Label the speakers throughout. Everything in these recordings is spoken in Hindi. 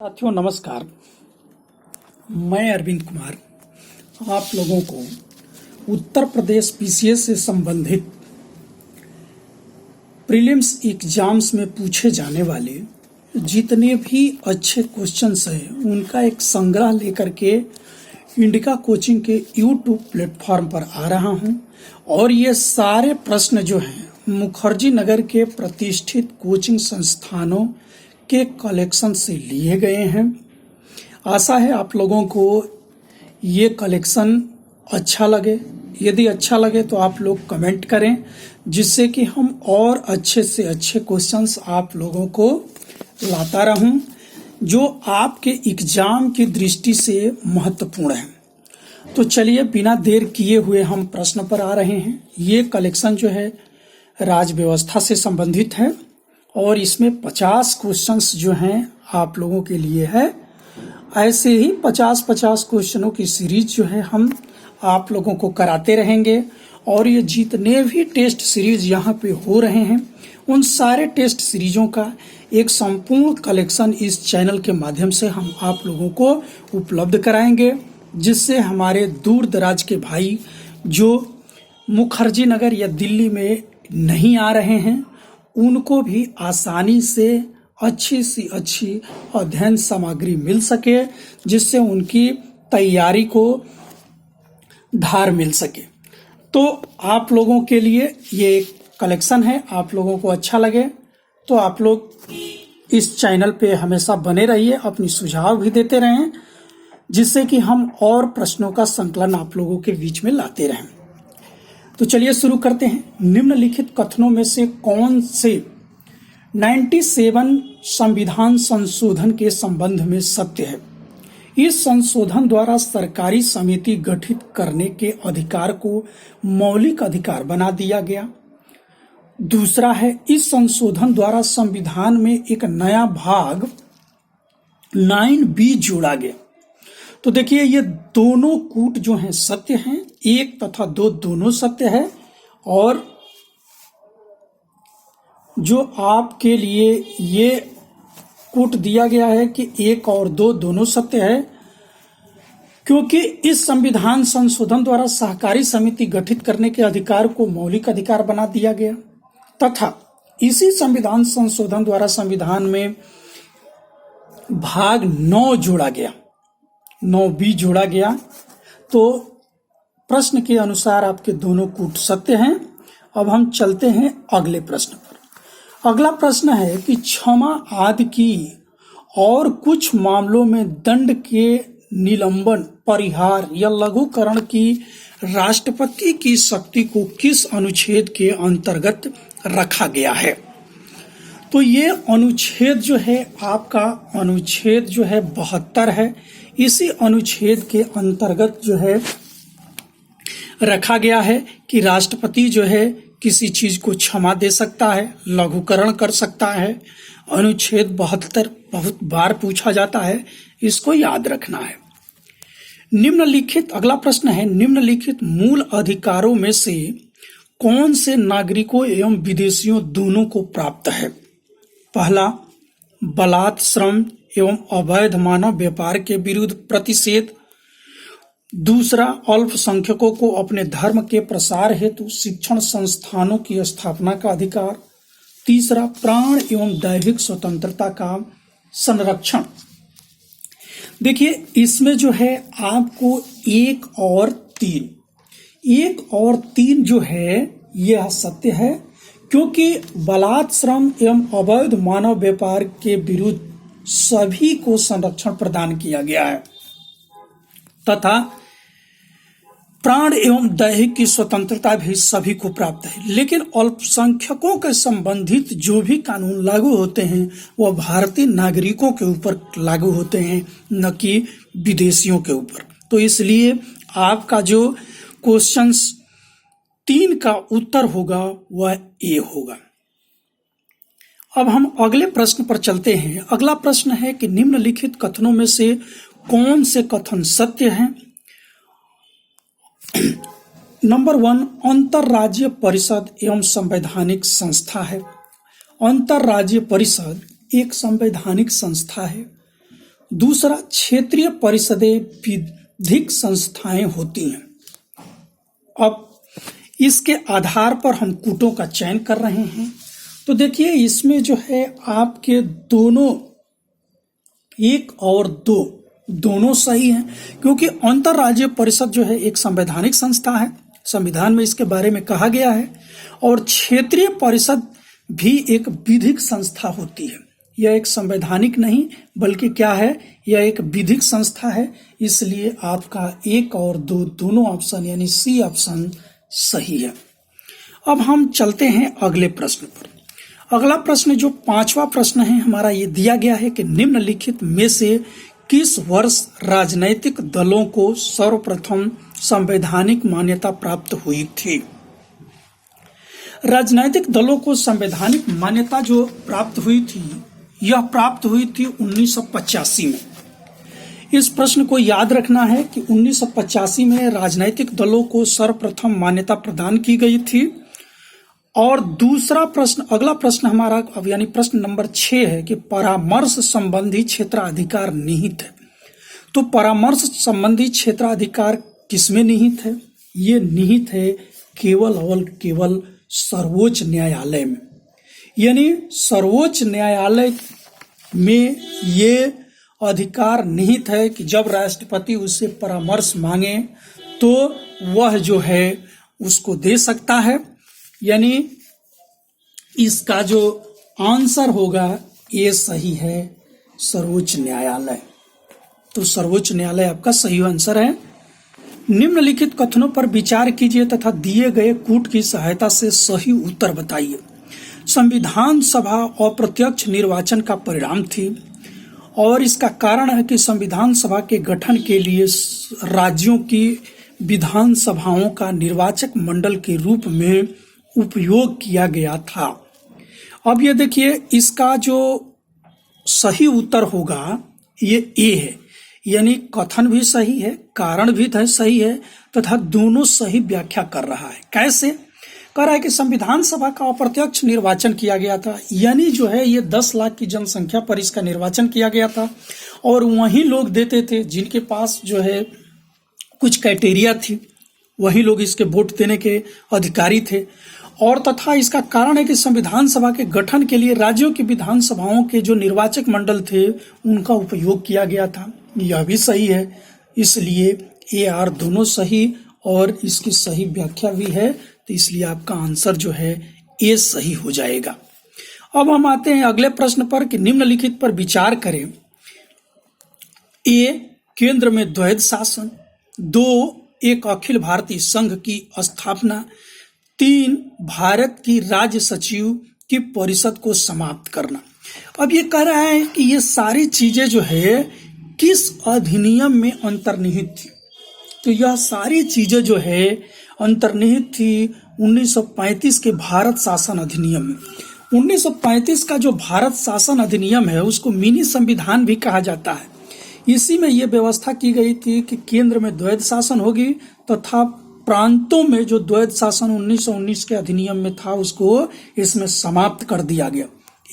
Speaker 1: साथियों नमस्कार। मैं अरविंद कुमार आप लोगों को उत्तर प्रदेश पीसीएस से संबंधित प्रीलिम्स एग्जाम्स में पूछे जाने वाले जितने भी अच्छे क्वेश्चंस हैं उनका एक संग्रह लेकर के इंडिका कोचिंग के यूट्यूब प्लेटफॉर्म पर आ रहा हूं। और ये सारे प्रश्न जो हैं मुखर्जी नगर के प्रतिष्ठित कोचिंग संस्थानों के कलेक्शन से लिए गए हैं। आशा है आप लोगों को ये कलेक्शन अच्छा लगे। यदि अच्छा लगे तो आप लोग कमेंट करें, जिससे कि हम और अच्छे से अच्छे क्वेश्चंस आप लोगों को लाता रहूं जो आपके एग्जाम की दृष्टि से महत्वपूर्ण है। तो चलिए बिना देर किए हुए हम प्रश्न पर आ रहे हैं। ये कलेक्शन जो है राज्य व्यवस्था से संबंधित है और इसमें 50 क्वेश्चंस जो हैं आप लोगों के लिए है। ऐसे ही 50-50 क्वेश्चनों की सीरीज जो है हम आप लोगों को कराते रहेंगे। और ये जितने भी टेस्ट सीरीज यहाँ पे हो रहे हैं उन सारे टेस्ट सीरीजों का एक संपूर्ण कलेक्शन इस चैनल के माध्यम से हम आप लोगों को उपलब्ध कराएंगे, जिससे हमारे दूर दराज के भाई जो मुखर्जी नगर या दिल्ली में नहीं आ रहे हैं उनको भी आसानी से अच्छी सी अच्छी अध्ययन सामग्री मिल सके, जिससे उनकी तैयारी को धार मिल सके। तो आप लोगों के लिए ये कलेक्शन है। आप लोगों को अच्छा लगे तो आप लोग इस चैनल पे हमेशा बने रहिए, अपनी सुझाव भी देते रहें, जिससे कि हम और प्रश्नों का संकलन आप लोगों के बीच में लाते रहें। तो चलिए शुरू करते हैं। निम्नलिखित कथनों में से कौन से 97 संविधान संशोधन के संबंध में सत्य है? इस संशोधन द्वारा सरकारी समिति गठित करने के अधिकार को मौलिक अधिकार बना दिया गया। दूसरा है, इस संशोधन द्वारा संविधान में एक नया भाग 9B जोड़ा गया। तो देखिए ये दोनों कूट जो हैं सत्य हैं, 1 तथा 2 दोनों सत्य है। और जो आपके लिए ये कूट दिया गया है कि 1 और 2 दोनों सत्य है, क्योंकि इस संविधान संशोधन द्वारा सहकारी समिति गठित करने के अधिकार को मौलिक अधिकार बना दिया गया, तथा इसी संविधान संशोधन द्वारा संविधान में भाग 9 जोड़ा गया, 9B जोड़ा गया। तो प्रश्न के अनुसार आपके दोनों कूट सत्य हैं। अब हम चलते हैं अगले प्रश्न पर। अगला प्रश्न है कि क्षमा आदि की और कुछ मामलों में दंड के निलंबन, परिहार या लघुकरण की राष्ट्रपति की शक्ति को किस अनुच्छेद के अंतर्गत रखा गया है? तो ये अनुच्छेद जो है आपका अनुच्छेद जो है 72 है। इसी अनुच्छेद के अंतर्गत जो है रखा गया है कि राष्ट्रपति जो है किसी चीज को क्षमा दे सकता है, लघुकरण कर सकता है। अनुच्छेद 72 बहुत बार पूछा जाता है, इसको याद रखना है। निम्नलिखित अगला प्रश्न है, निम्नलिखित मूल अधिकारों में से कौन से नागरिकों एवं विदेशियों दोनों को प्राप्त है? पहला, बलात् श्रम एवं अवैध मानव व्यापार के विरुद्ध प्रतिषेध। दूसरा, अल्पसंख्यकों को अपने धर्म के प्रसार हेतु शिक्षण संस्थानों की स्थापना का अधिकार। तीसरा, प्राण एवं दैहिक स्वतंत्रता का संरक्षण। देखिए इसमें जो है आपको 1 और 3 जो है यह सत्य है, क्योंकि बलात् श्रम एवं अवैध मानव व्यापार के विरुद्ध सभी को संरक्षण प्रदान किया गया है, तथा प्राण एवं दैहिक की स्वतंत्रता भी सभी को प्राप्त है। लेकिन अल्पसंख्यकों के संबंधित जो भी कानून लागू होते हैं वह भारतीय नागरिकों के ऊपर लागू होते हैं, न कि विदेशियों के ऊपर। तो इसलिए आपका जो क्वेश्चंस 3 का उत्तर होगा वह ए होगा। अब हम अगले प्रश्न पर चलते हैं। अगला प्रश्न है कि निम्नलिखित कथनों में से कौन से कथन सत्य हैं? नंबर 1, अंतरराज्यीय परिषद एवं संवैधानिक संस्था है। अंतरराज्यीय परिषद एक संवैधानिक संस्था है। दूसरा, क्षेत्रीय परिषदें विधिक संस्थाएं होती हैं। अब इसके आधार पर हम कूटों का चयन कर रहे हैं। तो देखिए, इसमें जो है आपके दोनों, 1 और 2 दोनों सही हैं, क्योंकि अंतरराज्यीय परिषद जो है एक संवैधानिक संस्था है, संविधान में इसके बारे में कहा गया है। और क्षेत्रीय परिषद भी एक विधिक संस्था होती है। यह एक संवैधानिक नहीं बल्कि क्या है, यह एक विधिक संस्था है। इसलिए आपका 1 और 2 दोनों ऑप्शन यानी सी ऑप्शन सही है। अब हम चलते हैं अगले प्रश्न पर। अगला प्रश्न जो 5वां प्रश्न है हमारा, ये दिया गया है कि निम्नलिखित में से किस वर्ष राजनैतिक दलों को सर्वप्रथम संवैधानिक मान्यता प्राप्त हुई थी। राजनैतिक दलों को संवैधानिक मान्यता जो प्राप्त हुई थी, यह प्राप्त हुई थी 1985 में। इस प्रश्न को याद रखना है कि 1985 में राजनैतिक दलों को सर्वप्रथम मान्यता प्रदान की गई थी। और दूसरा प्रश्न, अगला प्रश्न हमारा अब यानी प्रश्न नंबर 6 है कि परामर्श संबंधी क्षेत्राधिकार निहित है। तो परामर्श संबंधी क्षेत्राधिकार किसमें निहित है? ये निहित है केवल और केवल सर्वोच्च न्यायालय में। यानी सर्वोच्च न्यायालय में ये अधिकार निहित है कि जब राष्ट्रपति उससे परामर्श मांगे तो वह जो है उसको दे सकता है। यानी इसका जो आंसर होगा ये सही है, सर्वोच्च न्यायालय। तो सर्वोच्च न्यायालय आपका सही आंसर है। निम्नलिखित कथनों पर विचार कीजिए तथा दिए गए कूट की सहायता से सही उत्तर बताइए। संविधान सभा अप्रत्यक्ष निर्वाचन का परिणाम थी और इसका कारण है कि संविधान सभा के गठन के लिए राज्यों की विधान सभाओं का निर्वाचक मंडल के रूप में उपयोग किया गया था। अब ये देखिए, इसका जो सही उत्तर होगा ये ए है। यानी कथन भी सही है, कारण भी सही है तथा दोनों सही व्याख्या कर रहा है। कैसे कह रहा है कि संविधान सभा का अप्रत्यक्ष निर्वाचन किया गया था। यानी जो है ये 10 लाख की जनसंख्या पर इसका निर्वाचन किया गया था और वही लोग देते थे जिनके पास जो है कुछ क्राइटेरिया थी, वही लोग इसके वोट देने के अधिकारी थे। और तथा इसका कारण है कि संविधान सभा के गठन के लिए राज्यों की विधान सभाओं के जो निर्वाचक मंडल थे उनका उपयोग किया गया था। यह भी सही है। इसलिए ए आर दोनों सही और इसकी सही व्याख्या भी है। तो इसलिए आपका आंसर जो है ए सही हो जाएगा। अब हम आते हैं अगले प्रश्न पर कि निम्नलिखित पर विचार करें। ए, केंद्र में द्वैध शासन। 2, एक अखिल भारतीय संघ की स्थापना। 3, भारत की राज्य सचिव की परिषद को समाप्त करना। अब ये कह रहा है कि ये सारी चीजें जो है किस अधिनियम में अंतर्निहित थी। तो यह सारी चीजें जो है अंतर्निहित थी 1935 के भारत शासन अधिनियम में। 1935 का जो भारत शासन अधिनियम है उसको मिनी संविधान भी कहा जाता है। इसी में यह व्यवस्था की गई थी कि केंद्र में द्वैध शासन होगी तथा प्रांतों में जो द्वैध शासन 1919 के अधिनियम में था उसको इसमें समाप्त कर दिया गया।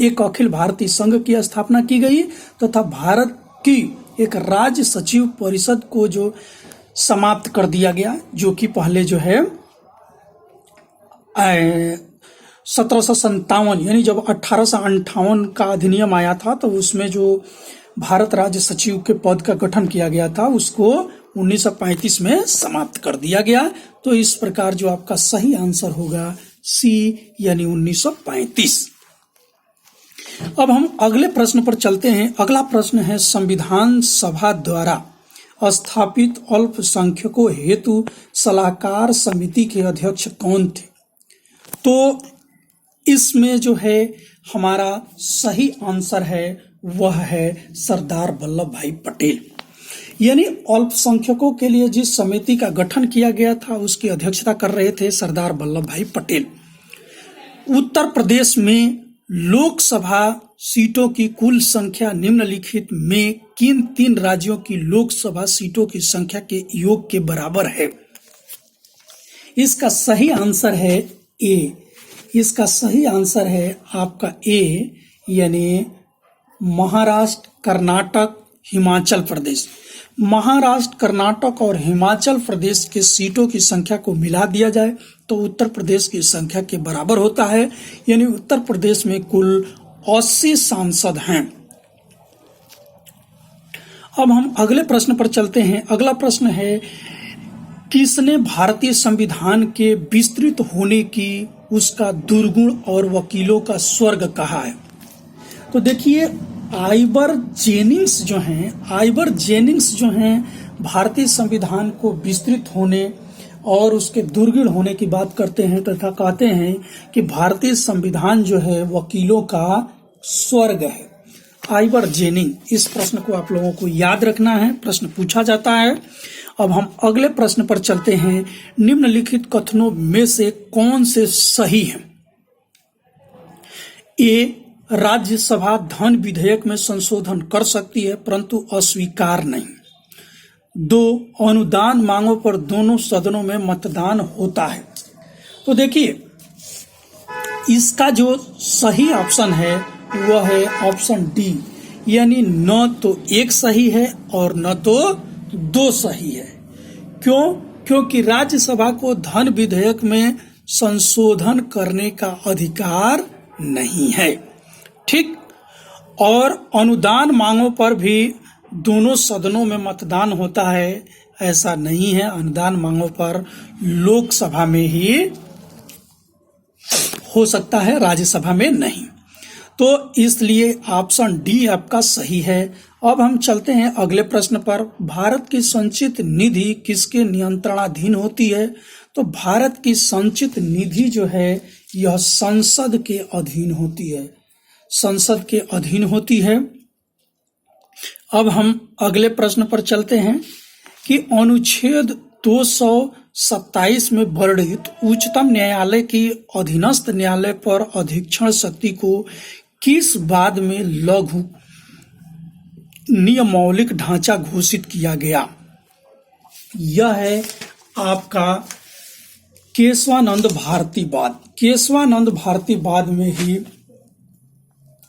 Speaker 1: एक अखिल भारतीय संघ की स्थापना की गई तथा भारत की एक राज्य सचिव परिषद को जो समाप्त कर दिया गया, जो कि पहले जो है 1757 यानी जब 1858 का अधिनियम आया था तो उसमें जो भारत राज्य सचिव के पद का गठन किया गया था उसको 1935 में समाप्त कर दिया गया। तो इस प्रकार जो आपका सही आंसर होगा सी यानी 1935। अब हम अगले प्रश्न पर चलते हैं। अगला प्रश्न है संविधान सभा द्वारा स्थापित अल्पसंख्यकों हेतु सलाहकार समिति के अध्यक्ष कौन थे। तो इसमें जो है हमारा सही आंसर है वह है सरदार वल्लभ भाई पटेल। यानी अल्पसंख्यकों के लिए जिस समिति का गठन किया गया था उसकी अध्यक्षता कर रहे थे सरदार वल्लभ भाई पटेल। उत्तर प्रदेश में लोकसभा सीटों की कुल संख्या निम्नलिखित में किन 3 राज्यों की लोकसभा सीटों की संख्या के योग के बराबर है। इसका सही आंसर है ए। इसका सही आंसर है आपका ए, यानी महाराष्ट्र, कर्नाटक हिमाचल प्रदेश। महाराष्ट्र, कर्नाटक और हिमाचल प्रदेश के सीटों की संख्या को मिला दिया जाए तो उत्तर प्रदेश की संख्या के बराबर होता है, यानी उत्तर प्रदेश में कुल 80 सांसद हैं। अब हम अगले प्रश्न पर चलते हैं। अगला प्रश्न है, किसने भारतीय संविधान के विस्तृत होने की उसका दुर्गुण और वकीलों का स्वर्ग कहा है? तो देखिए, आइवर जेनिंग्स जो हैं भारतीय संविधान को विस्तृत होने और उसके दुर्गुण होने की बात करते हैं तथा कहते हैं कि भारतीय संविधान जो है वकीलों का स्वर्ग है। आइवर जेनिंग, इस प्रश्न को आप लोगों को याद रखना है, प्रश्न पूछा जाता है। अब हम अगले प्रश्न पर चलते हैं। निम्नलिखित कथनों में से कौन से सही हैं? ए, राज्यसभा धन विधेयक में संशोधन कर सकती है परंतु अस्वीकार नहीं। 2, अनुदान मांगों पर दोनों सदनों में मतदान होता है। तो देखिए, इसका जो सही ऑप्शन है वह है ऑप्शन डी, यानी न तो एक सही है और न तो 2 सही है। क्यों? क्योंकि राज्यसभा को धन विधेयक में संशोधन करने का अधिकार नहीं है, ठीक। और अनुदान मांगों पर भी दोनों सदनों में मतदान होता है, ऐसा नहीं है। अनुदान मांगों पर लोकसभा में ही हो सकता है, राज्यसभा में नहीं। तो इसलिए ऑप्शन डी आपका सही है। अब हम चलते हैं अगले प्रश्न पर। भारत की संचित निधि किसके नियंत्रणाधीन होती है? तो भारत की संचित निधि जो है यह संसद के अधीन होती है, संसद के अधीन होती है। अब हम अगले प्रश्न पर चलते हैं कि अनुच्छेद 227 में वर्णित उच्चतम न्यायालय की अधीनस्थ न्यायालय पर अधीक्षण शक्ति को किस बाद में लघु नियमौलिक ढांचा घोषित किया गया? यह है आपका केशवानंद भारतीवाद। केशवानंद भारतीवाद में ही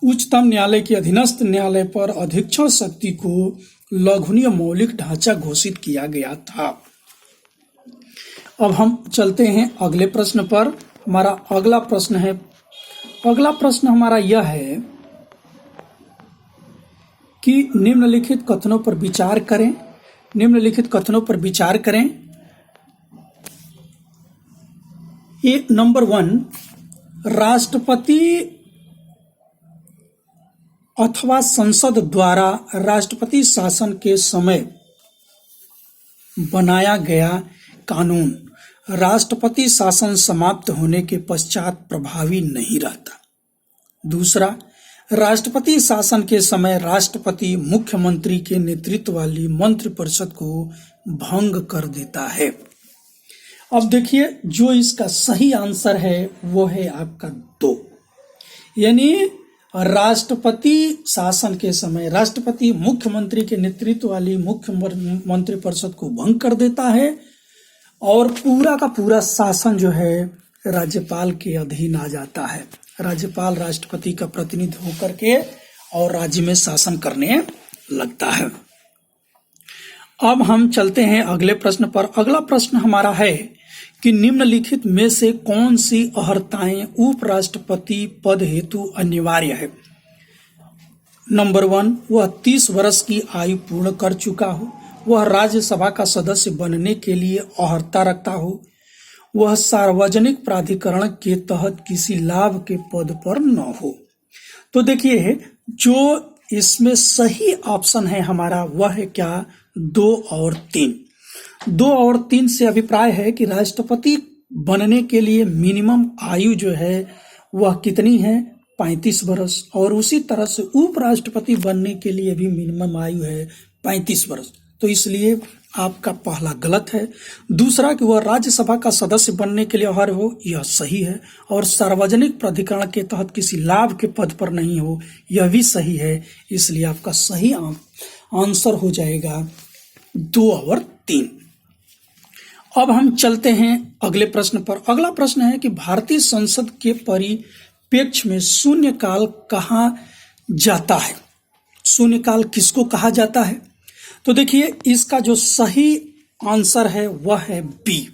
Speaker 1: उच्चतम न्यायालय के अधीनस्थ न्यायालय पर अधीक्षण शक्ति को लघु मौलिक ढांचा घोषित किया गया था। अब हम चलते हैं अगले प्रश्न पर। हमारा अगला प्रश्न हमारा यह है कि निम्नलिखित कथनों पर विचार करें। ये नंबर 1, राष्ट्रपति अथवा संसद द्वारा राष्ट्रपति शासन के समय बनाया गया कानून राष्ट्रपति शासन समाप्त होने के पश्चात प्रभावी नहीं रहता। दूसरा, राष्ट्रपति शासन के समय राष्ट्रपति मुख्यमंत्री के नेतृत्व वाली मंत्रिपरिषद को भंग कर देता है। अब देखिए, जो इसका सही आंसर है वो है आपका 2, यानी राष्ट्रपति शासन के समय राष्ट्रपति मुख्यमंत्री के नेतृत्व वाली मुख्य मंत्रिपरिषद को भंग कर देता है और पूरा का पूरा शासन जो है राज्यपाल के अधीन आ जाता है। राज्यपाल राष्ट्रपति का प्रतिनिधि होकर के और राज्य में शासन करने लगता है। अब हम चलते हैं अगले प्रश्न पर। अगला प्रश्न हमारा है कि निम्नलिखित में से कौन सी अर्हताएं उपराष्ट्रपति पद हेतु अनिवार्य है? नंबर 1, वह 30 वर्ष की आयु पूर्ण कर चुका हो, वह राज्यसभा का सदस्य बनने के लिए अर्हता रखता हो, वह सार्वजनिक प्राधिकरण के तहत किसी लाभ के पद पर न हो। तो देखिए, जो इसमें सही ऑप्शन है हमारा वह है क्या? 2 और 3। 2 और 3 से अभिप्राय है कि राष्ट्रपति बनने के लिए मिनिमम आयु जो है वह कितनी है? 35 वर्ष। और उसी तरह से उपराष्ट्रपति बनने के लिए भी मिनिमम आयु है 35 वर्ष। तो इसलिए आपका पहला गलत है। दूसरा कि वह राज्यसभा का सदस्य बनने के लिए अर्ह हो, यह सही है। और सार्वजनिक प्राधिकरण के तहत किसी लाभ के पद पर नहीं हो, यह भी सही है। इसलिए आपका सही आंसर हो जाएगा 2 और 3। अब हम चलते हैं अगले प्रश्न पर। अगला प्रश्न है कि भारतीय संसद के परिप्रेक्ष्य में शून्यकाल कहा जाता है? शून्यकाल किसको कहा जाता है? तो देखिए, इसका जो सही आंसर है वह है बी,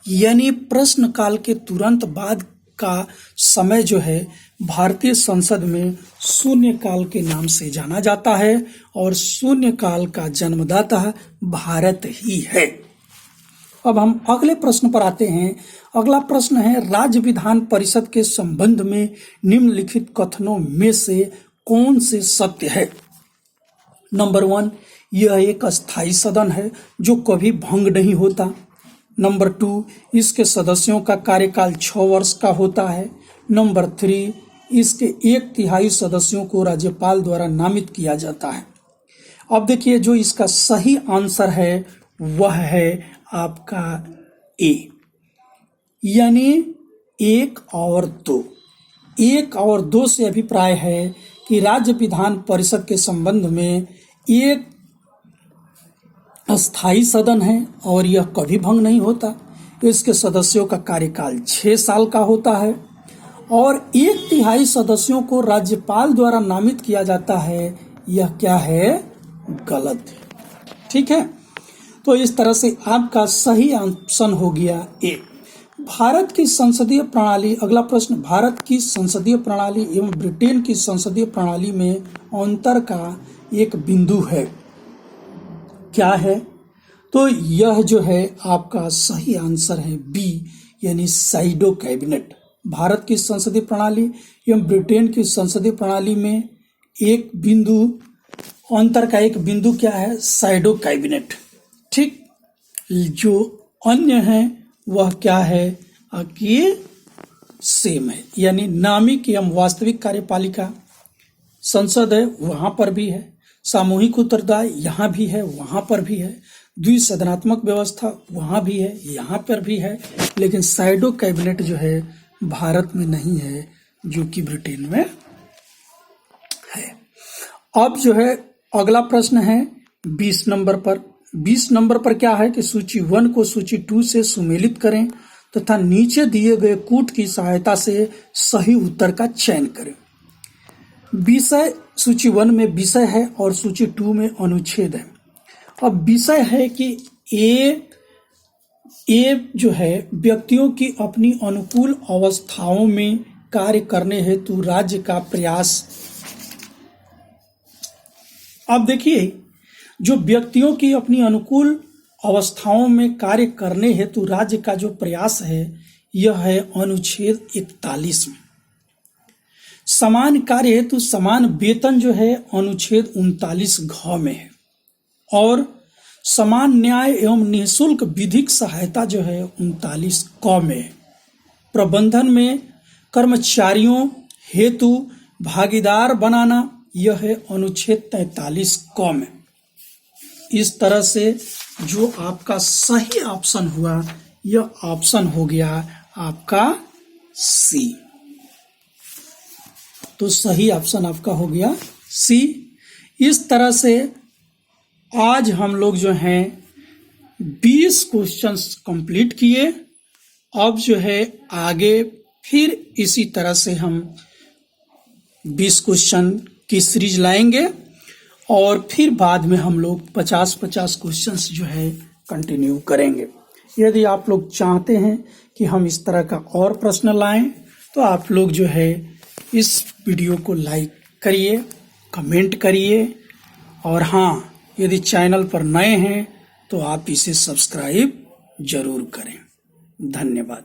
Speaker 1: यानी प्रश्न काल के तुरंत बाद का समय जो है भारतीय संसद में शून्य काल के नाम से जाना जाता है और शून्य काल का जन्मदाता भारत ही है। अब हम अगले प्रश्न पर आते हैं। अगला प्रश्न है, राज्य विधान परिषद के संबंध में निम्नलिखित कथनों में से कौन से सत्य है? नंबर 1, यह एक अस्थायी सदन है जो कभी भंग नहीं होता। नंबर 2, इसके सदस्यों का कार्यकाल 6 वर्ष का होता है। नंबर 3, इसके 1/3 सदस्यों को राज्यपाल द्वारा नामित किया जाता है। अब देखिए, जो इसका सही आंसर है वह है आपका ए, यानी 1 और 2। 1 और 2 से अभिप्राय है कि राज्य विधान परिषद के संबंध में एक अस्थायी सदन है और यह कभी भंग नहीं होता। इसके सदस्यों का कार्यकाल 6 साल का होता है और 1/3 सदस्यों को राज्यपाल द्वारा नामित किया जाता है। यह क्या है? गलत है। ठीक है, तो इस तरह से आपका सही ऑप्शन हो गया ए। भारत की संसदीय प्रणाली, अगला प्रश्न, भारत की संसदीय प्रणाली एवं ब्रिटेन की संसदीय प्रणाली में अंतर का एक बिंदु है, क्या है? तो यह जो है आपका सही आंसर है बी, यानी साइडो कैबिनेट। भारत की संसदीय प्रणाली एवं ब्रिटेन की संसदीय प्रणाली में एक बिंदु, अंतर का एक बिंदु क्या है? साइडो कैबिनेट। ठीक, जो अन्य है वह क्या है कि सेम है, यानी नामिक एवं वास्तविक कार्यपालिका संसद है, वहां पर भी है। सामूहिक उत्तरदायी यहाँ भी है, वहां पर भी है। द्विसदनात्मक व्यवस्था वहां भी है, यहाँ पर भी है। लेकिन साइडो कैबिनेट जो है भारत में नहीं है, जो कि ब्रिटेन में है। अब जो है अगला प्रश्न है 20 नंबर पर। 20 नंबर पर क्या है कि सूची 1 को सूची 2 से सुमेलित करें तथा नीचे दिए गए कूट की सहायता से सही उत्तर का चयन करें। विषय सूची 1 में विषय है और सूची 2 में अनुच्छेद है। अब विषय है कि ए जो है व्यक्तियों की अपनी अनुकूल अवस्थाओं में कार्य करने हेतु राज्य का प्रयास। अब देखिए, जो व्यक्तियों की अपनी अनुकूल अवस्थाओं में कार्य करने हेतु राज्य का जो प्रयास है, यह है अनुच्छेद 41 में। समान कार्य हेतु समान वेतन जो है अनुच्छेद 39 घ में है और समान न्याय एवं निःशुल्क विधिक सहायता जो है 39 क में है। प्रबंधन में कर्मचारियों हेतु भागीदार बनाना, यह है अनुच्छेद 43 क में। इस तरह से जो आपका सही ऑप्शन हुआ, यह ऑप्शन हो गया आपका सी। तो सही ऑप्शन आपका हो गया सी। इस तरह से आज हम लोग जो हैं 20 क्वेश्चंस कंप्लीट किए। अब जो है आगे फिर इसी तरह से हम 20 क्वेश्चन की सीरीज लाएंगे और फिर बाद में हम लोग 50-50 क्वेश्चंस जो है कंटिन्यू करेंगे। यदि आप लोग चाहते हैं कि हम इस तरह का और प्रश्न लाएं, तो आप लोग जो है इस वीडियो को लाइक करिए, कमेंट करिए और हाँ, यदि चैनल पर नए हैं तो आप इसे सब्सक्राइब जरूर करें। धन्यवाद।